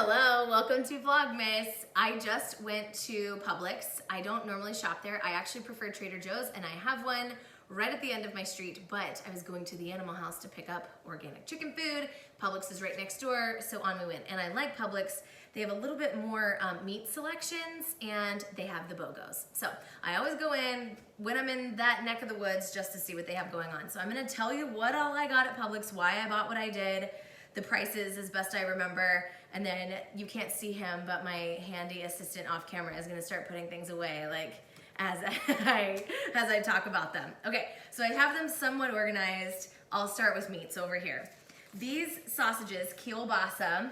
Hello, welcome to Vlogmas. I just went to Publix. I don't normally shop there. I actually prefer Trader Joe's, and I have one right at the end of my street, but I was going to the Animal House to pick up organic chicken food. Publix is right next door, so on we went. And I like Publix. They have a little bit more meat selections, and they have the BOGOs. So I always go in when I'm in that neck of the woods just to see what they have going on. So I'm gonna tell you what all I got at Publix, why I bought what I did, the prices as best I remember, and then you can't see him, but my handy assistant off camera is gonna start putting things away like as I talk about them. Okay, so I have them somewhat organized. I'll start with meats over here. These sausages, kielbasa,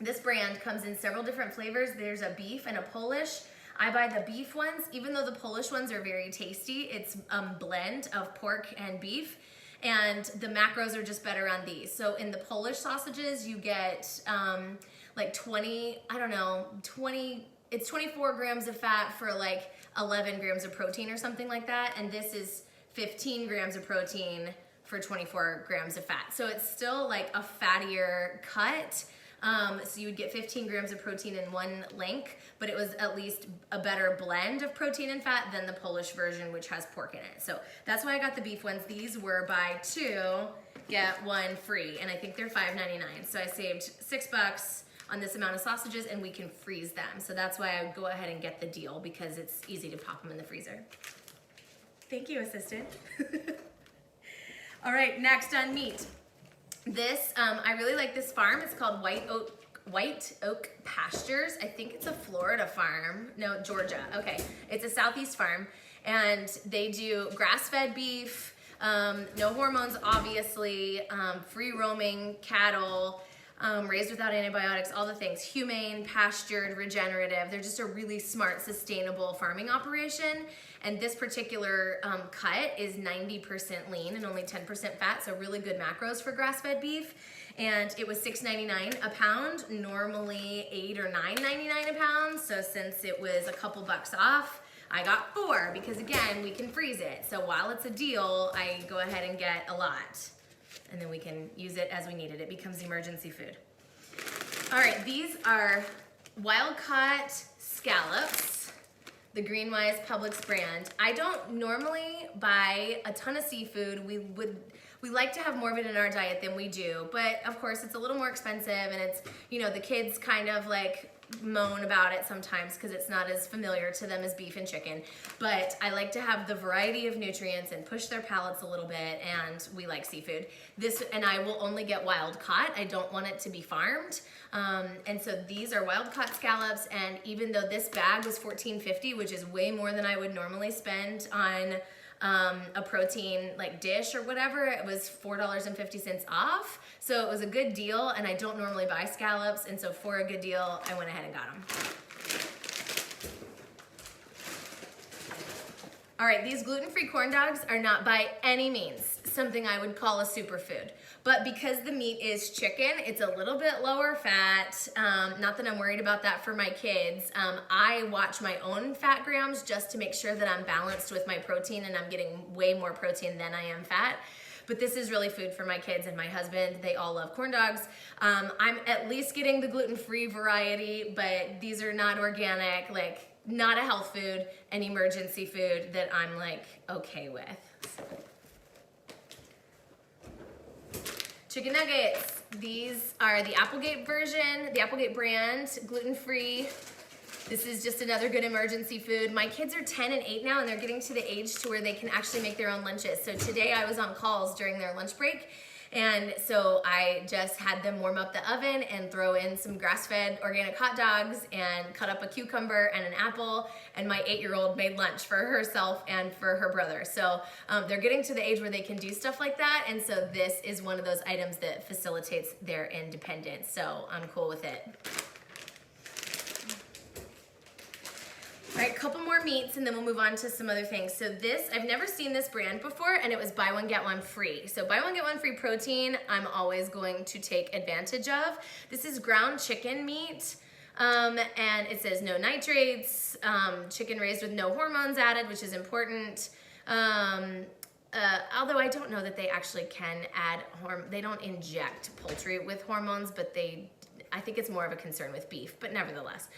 this brand comes in several different flavors. There's a beef and a Polish. I buy the beef ones, even though the Polish ones are very tasty. It's a blend of pork and beef, and the macros are just better on these. So in the Polish sausages, you get like 20, I don't know, 20, it's 24 grams of fat for like 11 grams of protein or something like that. And this is 15 grams of protein for 24 grams of fat. So it's still like a fattier cut. So you would get 15 grams of protein in one link, but it was at least a better blend of protein and fat than the Polish version, which has pork in it. So that's why I got the beef ones. These were buy two, get one free, and I think they're $5.99. So I saved $6 on this amount of sausages, and we can freeze them. So that's why I would go ahead and get the deal, because it's easy to pop them in the freezer. Thank you, assistant. All right, next on meat. This, I really like this farm. It's called White Oak Pastures. I think it's a Florida farm. No, Georgia. Okay, it's a Southeast farm, and they do grass-fed beef, no hormones, obviously, free roaming cattle, raised without antibiotics, all the things, humane, pastured, regenerative. They're just a really smart, sustainable farming operation. And this particular cut is 90% lean and only 10% fat, so really good macros for grass-fed beef. And it was $6.99 a pound, normally $8 or $9.99 a pound. So since it was a couple bucks off, I got 4 because again, we can freeze it. So while it's a deal, I go ahead and get a lot. And then we can use it as we need it. It becomes emergency food. All right, these are wild-caught scallops, the Greenwise Publix brand. I don't normally buy a ton of seafood. We like to have more of it in our diet than we do, but of course it's a little more expensive, and it's, you know, the kids kind of like moan about it sometimes because it's not as familiar to them as beef and chicken. But I like to have the variety of nutrients and push their palates a little bit, and we like seafood. This, and I will only get wild caught. I don't want it to be farmed. And so these are wild caught scallops, and even though this bag was $14.50, which is way more than I would normally spend on a protein like dish or whatever, it was $4.50 off. So it was a good deal, and I don't normally buy scallops, and so for a good deal, I went ahead and got them. All right, these gluten-free corn dogs are not by any means something I would call a superfood. But because the meat is chicken, it's a little bit lower fat. Not that I'm worried about that for my kids. I watch my own fat grams just to make sure that I'm balanced with my protein, and I'm getting way more protein than I am fat. But this is really food for my kids and my husband. They all love corn dogs. I'm at least getting the gluten-free variety, but these are not organic, like not a health food, an emergency food that I'm like okay with. Chicken nuggets. These are the Applegate version, the Applegate brand, gluten-free. This is just another good emergency food. My kids are 10 and 8 now, and they're getting to the age to where they can actually make their own lunches. So today I was on calls during their lunch break, and so I just had them warm up the oven and throw in some grass-fed organic hot dogs and cut up a cucumber and an apple, and my 8-year-old made lunch for herself and for her brother. So they're getting to the age where they can do stuff like that, and so this is one of those items that facilitates their independence. So I'm cool with it. All right, couple more meats, and then we'll move on to some other things. So this, I've never seen this brand before, and it was buy one, get one free. So buy one, get one free protein, I'm always going to take advantage of. This is ground chicken meat, and it says no nitrates, chicken raised with no hormones added, which is important. Although I don't know that they actually can add they don't inject poultry with hormones, but they I think it's more of a concern with beef, but nevertheless.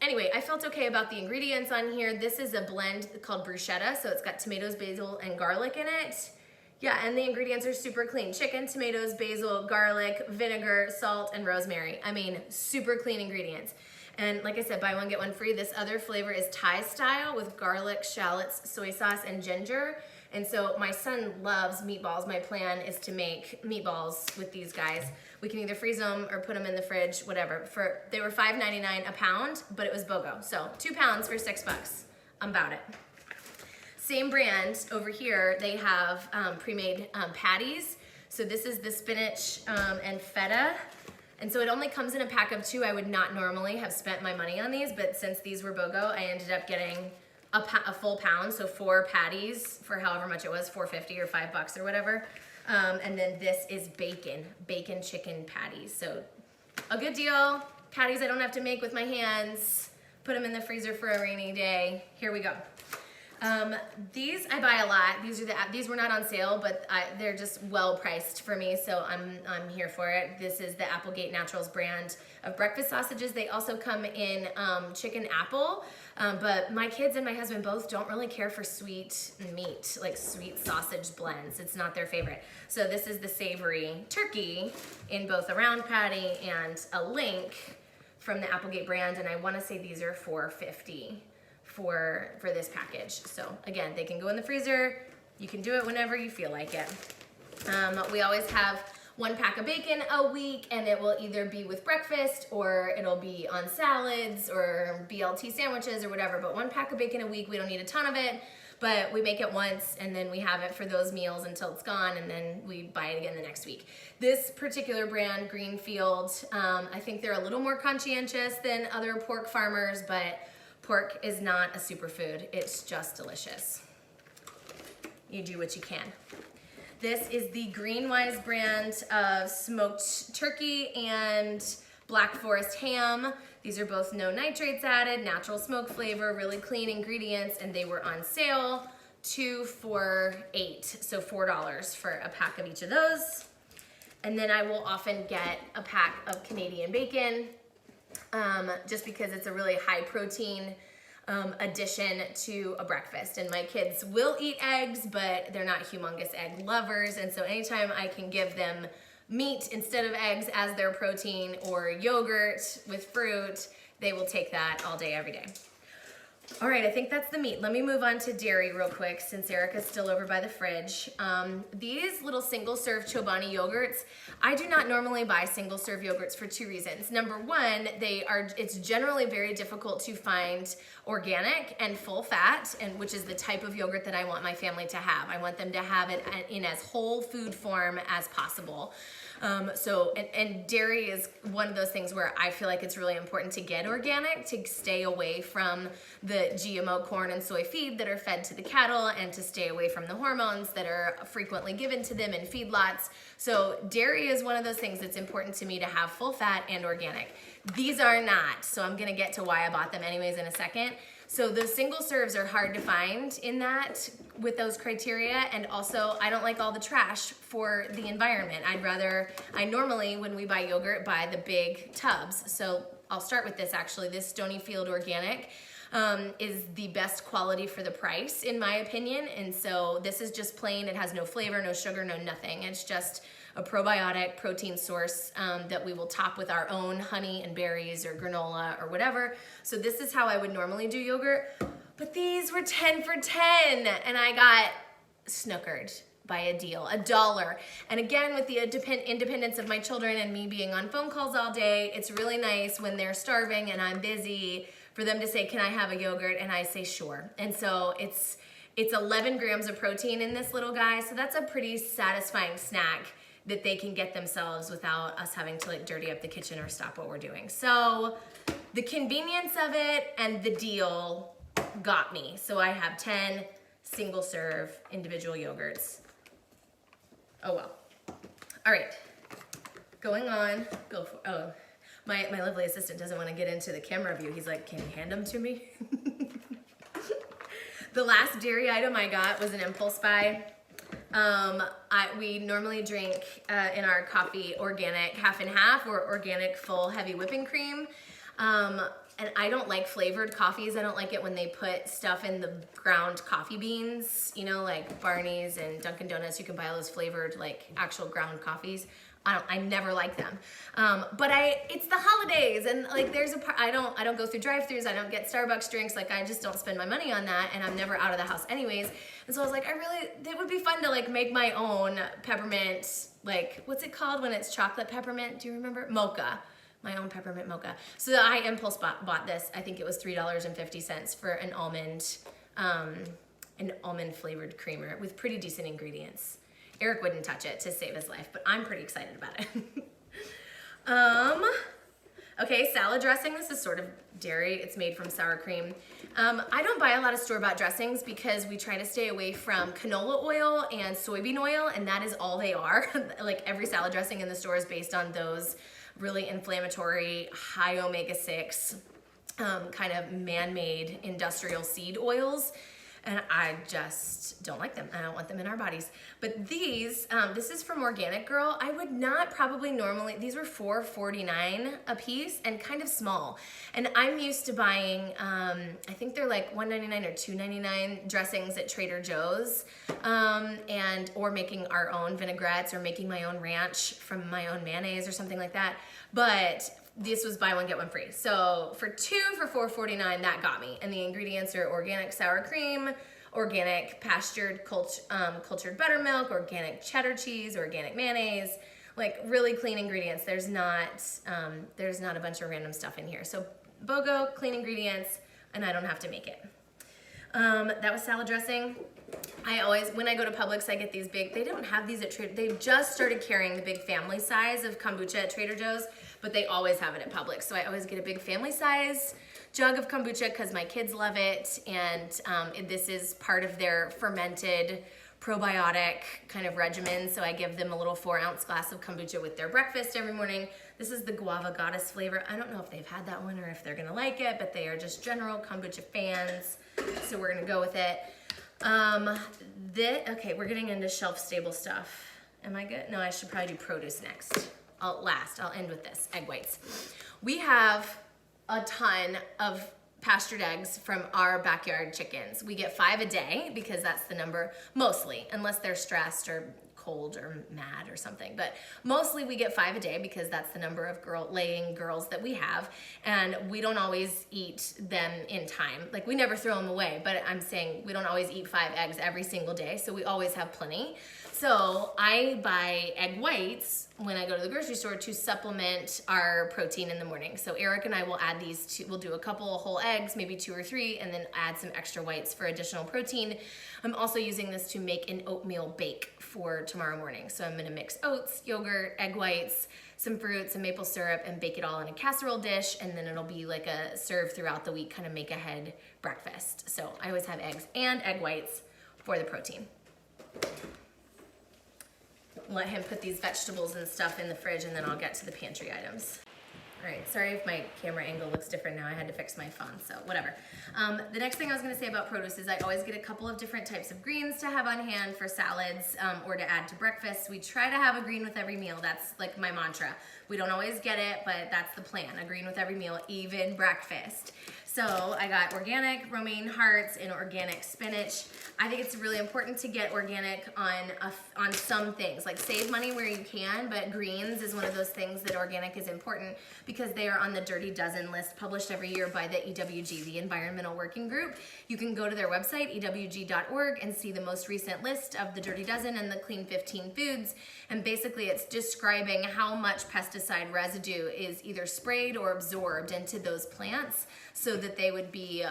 Anyway, I felt okay about the ingredients on here. This is a blend called bruschetta, so it's got tomatoes, basil, and garlic in it. Yeah, and the ingredients are super clean. Chicken, tomatoes, basil, garlic, vinegar, salt, and rosemary. I mean, super clean ingredients. And like I said, buy one, get one free. This other flavor is Thai style with garlic, shallots, soy sauce, and ginger. And so my son loves meatballs. My plan is to make meatballs with these guys. We can either freeze them or put them in the fridge, whatever. They were $5.99 a pound, but it was BOGO. So 2 pounds for $6. I'm about it. Same brand over here, they have pre-made patties. So this is the spinach and feta. And so it only comes in a pack of 2. I would not normally have spent my money on these, but since these were BOGO, I ended up getting a full pound, so 4 patties for however much it was, $4.50 or $5 or whatever. And then this is bacon chicken patties. So a good deal. Patties I don't have to make with my hands. Put them in the freezer for a rainy day. Here we go. These I buy a lot. These were not on sale, but they're just well priced for me, so I'm here for it. This is the Applegate Naturals brand of breakfast sausages. They also come in chicken apple, but my kids and my husband both don't really care for sweet meat, like sweet sausage blends. It's not their favorite. So this is the savory turkey in both a round patty and a link from the Applegate brand, and I want to say these are $4.50. For this package. So again, they can go in the freezer. You can do it whenever you feel like it. We always have 1 pack of bacon a week, and it will either be with breakfast or it'll be on salads or BLT sandwiches or whatever, but 1 pack of bacon a week. We don't need a ton of it, but we make it once and then we have it for those meals until it's gone, and then we buy it again the next week. This particular brand, Greenfield, I think they're a little more conscientious than other pork farmers, but pork is not a superfood. It's just delicious. You do what you can. This is the Greenwise brand of smoked turkey and Black Forest ham. These are both no nitrates added, natural smoke flavor, really clean ingredients, and they were on sale, 2 for $8, so $4 for a pack of each of those. And then I will often get a pack of Canadian bacon, just because it's a really high protein addition to a breakfast. And my kids will eat eggs, but they're not humongous egg lovers. And so anytime I can give them meat instead of eggs as their protein, or yogurt with fruit, they will take that all day, every day. All right, I think that's the meat. Let me move on to dairy real quick since Erica's still over by the fridge. These little single-serve Chobani yogurts, I do not normally buy single-serve yogurts for 2 reasons. Number one, it's generally very difficult to find organic and full fat, and which is the type of yogurt that I want my family to have. I want them to have it in as whole food form as possible. And dairy is one of those things where I feel like it's really important to get organic, to stay away from the GMO corn and soy feed that are fed to the cattle, and to stay away from the hormones that are frequently given to them in feedlots. So dairy is one of those things that's important to me to have full fat and organic. These are not, so I'm gonna get to why I bought them anyways in a second. So the single serves are hard to find in that with those criteria, and also I don't like all the trash for the environment. I normally, when we buy yogurt, buy the big tubs. So I'll start with this actually. This Stonyfield Organic is the best quality for the price in my opinion. And so this is just plain, it has no flavor, no sugar, no nothing. It's just a probiotic protein source that we will top with our own honey and berries or granola or whatever. So this is how I would normally do yogurt, but these were 10 for 10 and I got snookered by a deal, $1. And again, with the independence of my children and me being on phone calls all day, it's really nice when they're starving and I'm busy for them to say, can I have a yogurt? And I say, sure. And so it's 11 grams of protein in this little guy. So that's a pretty satisfying snack that they can get themselves without us having to like dirty up the kitchen or stop what we're doing. So the convenience of it and the deal got me. So I have 10 single serve individual yogurts. Oh well. All right, going on, go for, oh, my lovely assistant doesn't want to get into the camera view. He's like, can you hand them to me? The last dairy item I got was an impulse buy. We normally drink in our coffee organic half and half or organic full heavy whipping cream. And I don't like flavored coffees. I don't like it when they put stuff in the ground coffee beans, you know, like Barney's and Dunkin' Donuts. You can buy those flavored, like actual ground coffees. I never like them. But it's the holidays, and like I don't go through drive-thrus. I don't get Starbucks drinks. Like I just don't spend my money on that, and I'm never out of the house anyways. And so I was like, it would be fun to like make my own peppermint, like what's it called when it's chocolate peppermint? Do you remember? Mocha. My own peppermint mocha. So I impulse bought this. I think it was $3.50 for an almond flavored creamer with pretty decent ingredients. Eric wouldn't touch it to save his life, but I'm pretty excited about it. Okay, salad dressing. This is sort of dairy. It's made from sour cream. I don't buy a lot of store-bought dressings because we try to stay away from canola oil and soybean oil, and that is all they are. Like every salad dressing in the store is based on those really inflammatory, high omega-6, kind of man-made industrial seed oils. And I just don't like them. I don't want them in our bodies. But these, this is from Organic Girl. I would not probably normally, these were $4.49 a piece and kind of small. And I'm used to buying, I think they're like $1.99 or $2.99 dressings at Trader Joe's, or making our own vinaigrettes or making my own ranch from my own mayonnaise or something like that. But this was buy one, get one free. So for $4.49, that got me. And the ingredients are organic sour cream, organic pastured cultured buttermilk, organic cheddar cheese, organic mayonnaise, like really clean ingredients. There's not a bunch of random stuff in here. So BOGO, clean ingredients, and I don't have to make it. That was salad dressing. When I go to Publix, I get these big, they don't have these at Trader, they've just started carrying the big family size of kombucha at Trader Joe's, but they always have it at Publix. So I always get a big family size jug of kombucha because my kids love it, and this is part of their fermented probiotic kind of regimen. So I give them a little 4-ounce glass of kombucha with their breakfast every morning. This is the Guava Goddess flavor. I don't know if they've had that one or if they're gonna like it, but they are just general kombucha fans. So we're gonna go with it. Okay, we're getting into shelf-stable stuff. Am I good? No, I should probably do produce next. I'll end with this, egg whites. We have a ton of pastured eggs from our backyard chickens. We get 5 a day because that's the number, mostly, unless they're stressed or cold or mad or something. But mostly we get 5 a day because that's the number of laying girls that we have. And we don't always eat them in time. Like we never throw them away, but I'm saying we don't always eat 5 eggs every single day. So we always have plenty. So I buy egg whites when I go to the grocery store to supplement our protein in the morning. So Eric and I will add we'll do a couple of whole eggs, maybe 2 or 3, and then add some extra whites for additional protein. I'm also using this to make an oatmeal bake for tomorrow morning. So I'm gonna mix oats, yogurt, egg whites, some fruit, some maple syrup, and bake it all in a casserole dish, and then it'll be like a serve throughout the week, kind of make ahead breakfast. So I always have eggs and egg whites for the protein. Let him put these vegetables and stuff in the fridge, and then I'll get to the pantry items. All right, sorry if my camera angle looks different now. I had to fix my phone, so whatever. The next thing I was gonna say about produce is I always get a couple of different types of greens to have on hand for salads or to add to breakfast. We try to have a green with every meal. That's like my mantra. We don't always get it, but that's the plan. A green with every meal, even breakfast. So I got organic romaine hearts and organic spinach. I think it's really important to get organic on some things. Like save money where you can, but greens is one of those things that organic is important because they are on the Dirty Dozen list published every year by the EWG, the Environmental Working Group. You can go to their website, ewg.org, and see the most recent list of the Dirty Dozen and the Clean 15 foods. And basically it's describing how much pesticide residue is either sprayed or absorbed into those plants so that they would be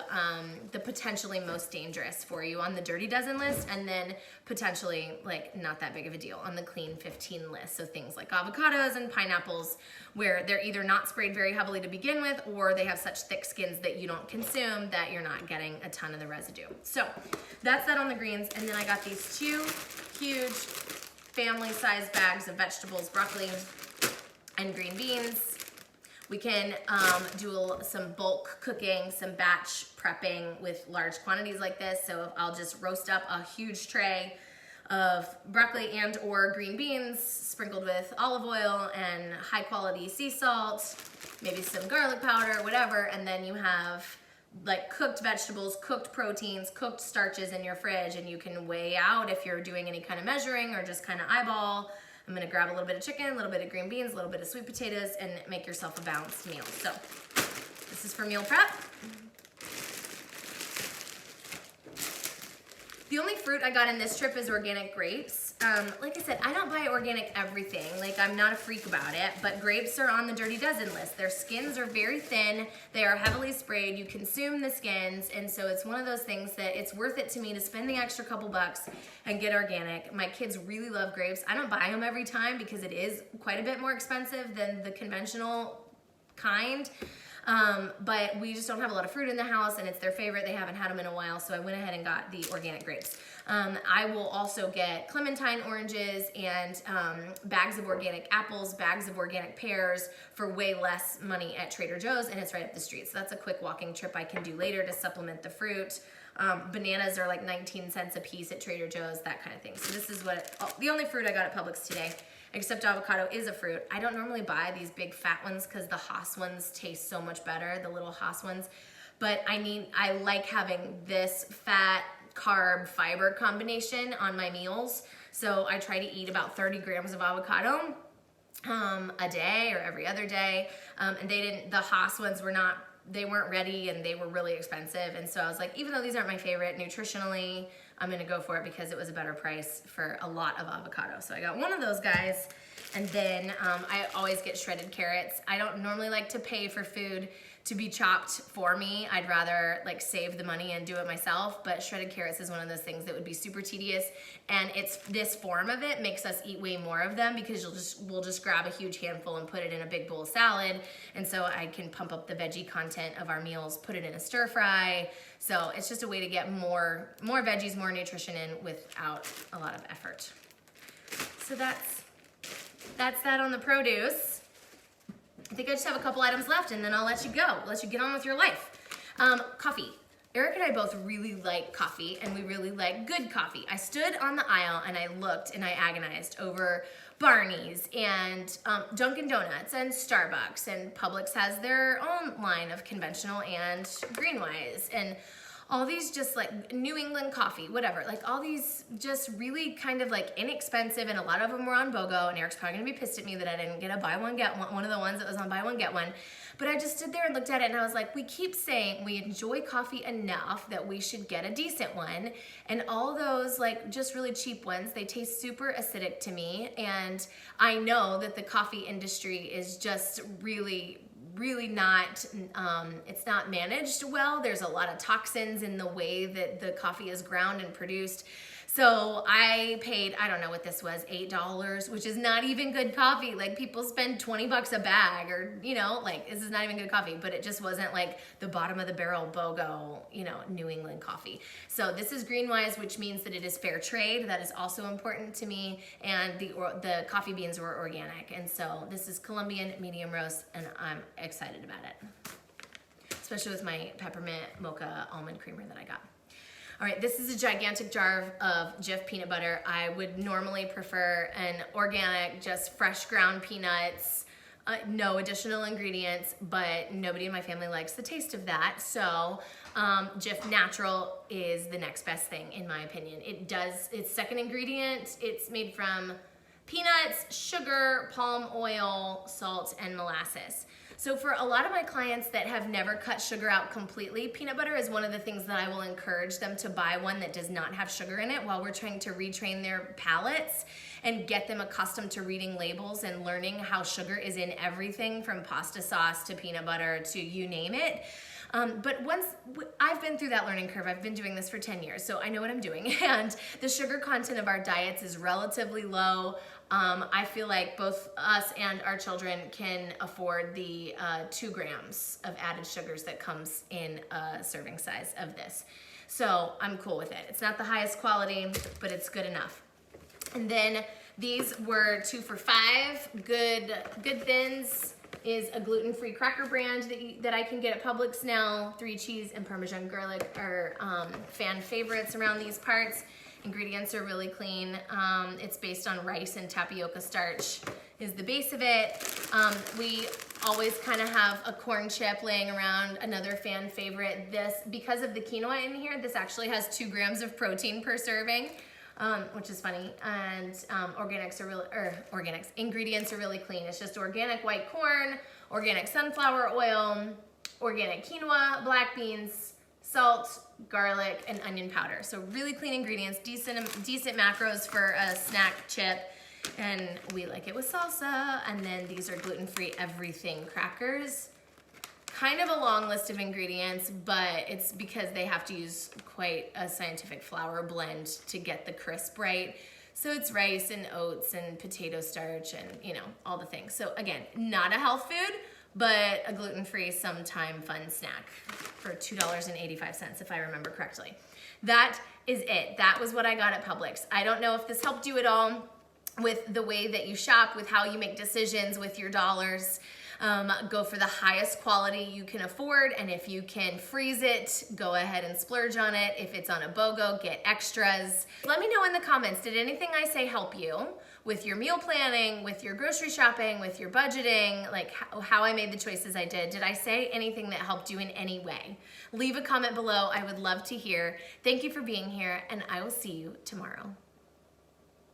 the potentially most dangerous for you on the Dirty Dozen list, and then potentially like not that big of a deal on the Clean 15 list. So things like avocados and pineapples, where they're either not sprayed very heavily to begin with, or they have such thick skins that you don't consume that you're not getting a ton of the residue. So that's that on the greens. And then I got these 2 huge family-sized bags of vegetables, broccoli and green beans. We can do some bulk cooking, some batch prepping with large quantities like this. So I'll just roast up a huge tray of broccoli and or green beans sprinkled with olive oil and high quality sea salt, maybe some garlic powder, whatever, and then you have like cooked vegetables, cooked proteins, cooked starches in your fridge, and you can weigh out if you're doing any kind of measuring or just kind of eyeball. I'm gonna grab a little bit of chicken, a little bit of green beans, a little bit of sweet potatoes, and make yourself a balanced meal. So this is for meal prep. The only fruit I got in this trip is organic grapes. Like I said, I don't buy organic everything. Like, I'm not a freak about it, but grapes are on the Dirty Dozen list. Their skins are very thin. They are heavily sprayed. You consume the skins, and so it's one of those things that it's worth it to me to spend the extra couple bucks and get organic. My kids really love grapes. I don't buy them every time because it is quite a bit more expensive than the conventional kind. But we just don't have a lot of fruit in the house, and it's their favorite. They haven't had them in a while, so I went ahead and got the organic grapes. I will also get clementine oranges and bags of organic apples, bags of organic pears for way less money at Trader Joe's, and it's right up the street. So that's a quick walking trip I can do later to supplement the fruit. Bananas are like 19 cents a piece at Trader Joe's, that kind of thing. So this is the only fruit I got at Publix today. Except avocado is a fruit. I don't normally buy these big fat ones because the Haas ones taste so much better, the little Haas ones. But I like having this fat, carb, fiber combination on my meals. So I try to eat about 30 grams of avocado a day or every other day. And the Haas ones they weren't ready and they were really expensive. And so I was like, even though these aren't my favorite nutritionally, I'm gonna go for it because it was a better price for a lot of avocado. So I got one of those guys. And then I always get shredded carrots. I don't normally like to pay for food to be chopped for me. I'd rather like save the money and do it myself, but shredded carrots is one of those things that would be super tedious, and this form of it makes us eat way more of them because we'll just grab a huge handful and put it in a big bowl salad, and so I can pump up the veggie content of our meals, put it in a stir fry. So it's just a way to get more veggies, more nutrition in without a lot of effort. So that's that on the produce. I think I just have a couple items left and then I'll let you go, let you get on with your life. Coffee. Eric and I both really like coffee, and we really like good coffee. I stood on the aisle and I looked and I agonized over Barney's and Dunkin' Donuts and Starbucks, and Publix has their own line of conventional and Greenwise, and all these just like New England coffee, whatever, like all these just really kind of like inexpensive, and a lot of them were on BOGO, and Eric's probably gonna be pissed at me that I didn't get a buy one, get one of the ones that was on buy one, get one. But I just stood there and looked at it and I was like, we keep saying we enjoy coffee enough that we should get a decent one. And all those like just really cheap ones, they taste super acidic to me. And I know that the coffee industry is just really not, it's not managed well. There's a lot of toxins in the way that the coffee is ground and produced. So I paid, I don't know what this was, $8, which is not even good coffee. Like, people spend 20 bucks a bag, or, you know, like, this is not even good coffee, but it just wasn't like the bottom of the barrel BOGO, you know, New England coffee. So this is Greenwise, which means that it is fair trade. That is also important to me. And the coffee beans were organic. And so this is Colombian medium roast, and I'm excited about it, especially with my peppermint mocha almond creamer that I got. All right, this is a gigantic jar of Jif peanut butter. I would normally prefer an organic, just fresh ground peanuts, no additional ingredients, but nobody in my family likes the taste of that. So Jif Natural is the next best thing, in my opinion. Its second ingredient, it's made from peanuts, sugar, palm oil, salt, and molasses. So for a lot of my clients that have never cut sugar out completely, peanut butter is one of the things that I will encourage them to buy one that does not have sugar in it, while we're trying to retrain their palates and get them accustomed to reading labels and learning how sugar is in everything from pasta sauce to peanut butter to you name it. But once I've been through that learning curve, I've been doing this for 10 years, so I know what I'm doing. And the sugar content of our diets is relatively low. I feel like both us and our children can afford the 2 grams of added sugars that comes in a serving size of this. So I'm cool with it. It's not the highest quality, but it's good enough. And then these were 2 for $5. Good Thins is a gluten-free cracker brand that I can get at Publix now. 3 cheese and Parmesan garlic are fan favorites around these parts. Ingredients are really clean. It's based on rice and tapioca starch is the base of it. We always kind of have a corn chip laying around, another fan favorite. This, because of the quinoa in here, this actually has 2 grams of protein per serving, which is funny. And ingredients are really clean. It's just organic white corn, organic sunflower oil, organic quinoa, black beans, salt, garlic, and onion powder. So really clean ingredients, decent macros for a snack chip. And we like it with salsa. And then these are gluten-free everything crackers. Kind of a long list of ingredients, but it's because they have to use quite a scientific flour blend to get the crisp right. So it's rice and oats and potato starch and, you know, all the things. So again, not a health food, but a gluten-free, sometime fun snack for $2.85, if I remember correctly. That is it. That was what I got at Publix. I don't know if this helped you at all with the way that you shop, with how you make decisions with your dollars. Go for the highest quality you can afford, and if you can freeze it, go ahead and splurge on it. If it's on a BOGO, get extras. Let me know in the comments, did anything I say help you with your meal planning, with your grocery shopping, with your budgeting, like how I made the choices I did? Did I say anything that helped you in any way? Leave a comment below. I would love to hear. Thank you for being here, and I will see you tomorrow.